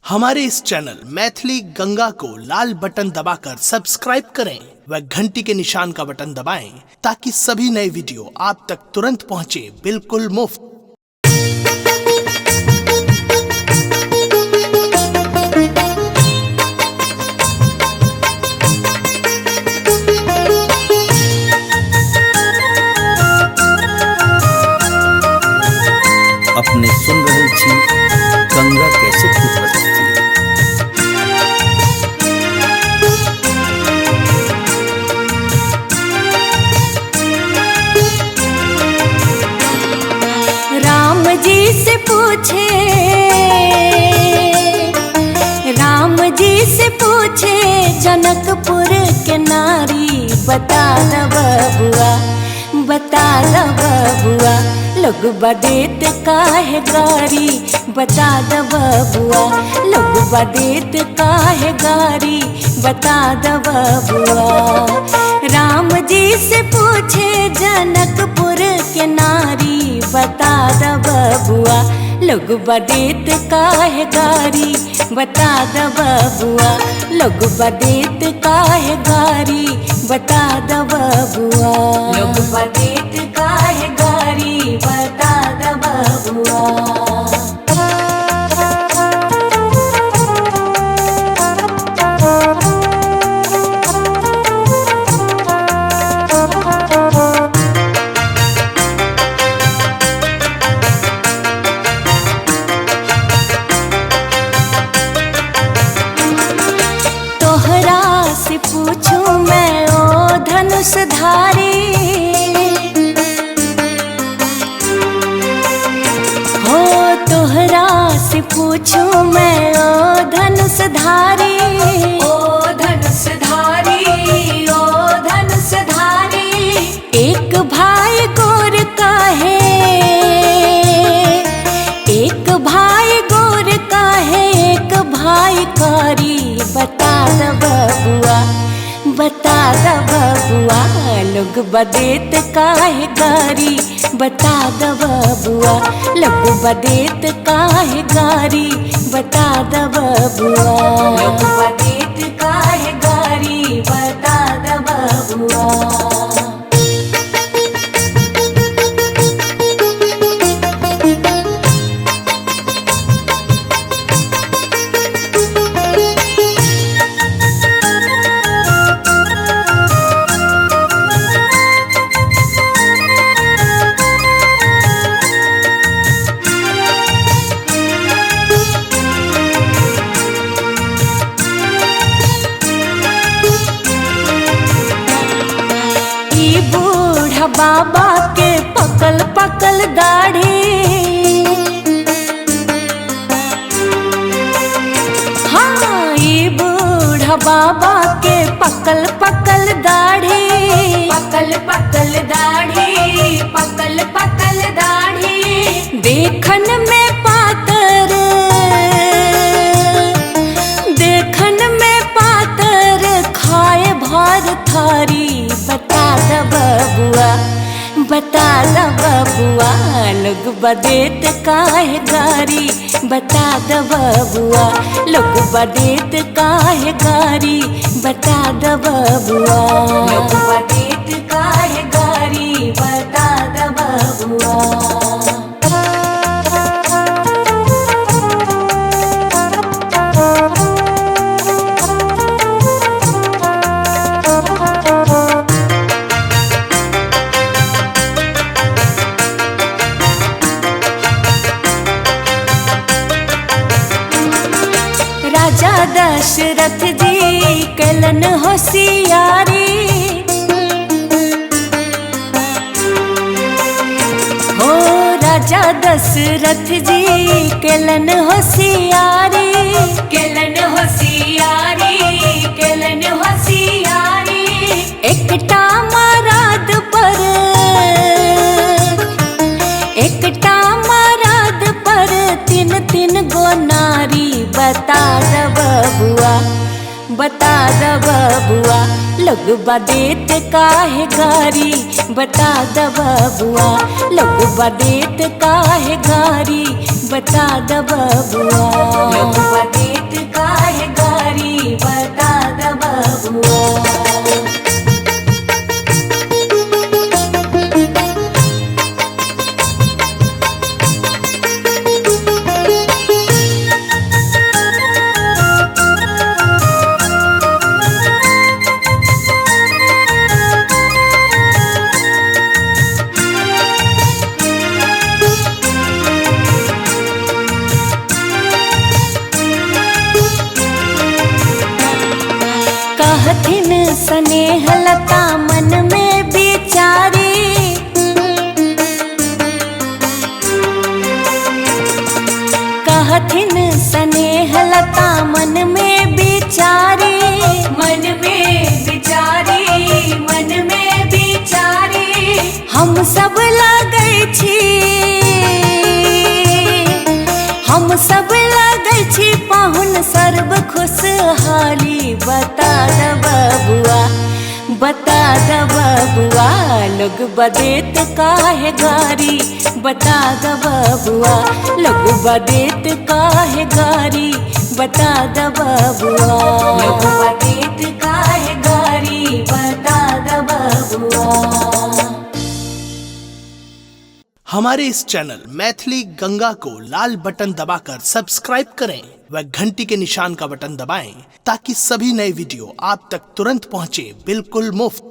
हमारे इस चैनल मैथिली गंगा को लाल बटन दबाकर सब्सक्राइब करें व घंटी के निशान का बटन दबाएं ताकि सभी नए वीडियो आप तक तुरंत पहुंचे बिल्कुल मुफ्त। अपने सुन रहे छी गंगा कैसेट की प्रस्तुति। राम जी से पूछे, राम जी से पूछे जनकपुर के नारी, बता द बबुआ, बता द बबुआ, लोग बदेत काहे गारी, बता द बबुआ, लोग बदेत काहे गारी, बता द बबुआ। राम जी से पूछे जनकपुर के नारी, बता द बबुआ, लोग बदेत काहे गारी, बता द बबुआ, लोग बदेत काहे गारी, बता द बबुआ, लोग बदेत काहे गारी, बता द बबुआ। पूछूं मैं ओ धनुषधारी, हो तोहरा से पूछूं मैं ओ धनुषधारी, ओ धनुषधारी, ओ धनुषधारी। एक भाई गोर का है, एक भाई गोर का है, एक भाई कारी, बता द बबुआ, बता द बबुआ, लोग बदेत काहे गारी, बता द बबुआ, लोग बदेत काहे गारी, बता द बबुआ, लोग बदेत काहे गारी, बता द बबुआ। बाबा के पकल पकल दाढ़ी, हाँ ये बूढ़ा बाबा के पकल पकल दाढ़ी, पकल पकल दाढ़ी, पकल पकल दाढ़ी। देखन में पातर, देखन में पातर, खाए भर थारी, बता द बबुआ, बता द बबुआ, लोग बदेत काहे गारी, बता द बबुआ, लोग बदेत काहे गारी, बता द बबुआ, लोग बदेत काहे गारी, बता द बबुआ। राजा दशरथ जी कलन होशियारी, हो राजा दशरथ जी कलन होशियारी, कलन होशियारी, कलन होशियारी। एकटा मराद पर, एकटा मराद पर तीन तीन गो नारी, बता द बबुआ, बता द बबुआ, लोग बदेत काहे गारी, बता द बबुआ, लोग बदेत काहे गारी, बता द बबुआ, लोग बदेत स्नेह लता मन में बिचारी, कहथिन स्नेह लता मन में बिचारी, मन में बिचारी, मन में बिचारी। हम सब लगै छी, हम सब लगै छी पाहुन सर्व खुशहाली। बता द बबुआ, बता द बबुआ, लोग बदेत काहे गारी। बता द बबुआ, लोग बदेत काहे गारी। बता द बबुआ, लोग बदेत काहे गारी। बता द बबुआ। हमारे इस चैनल मैथिली गंगा को लाल बटन दबाकर सब्सक्राइब करें व घंटी के निशान का बटन दबाएं ताकि सभी नए वीडियो आप तक तुरंत पहुंचे बिल्कुल मुफ्त।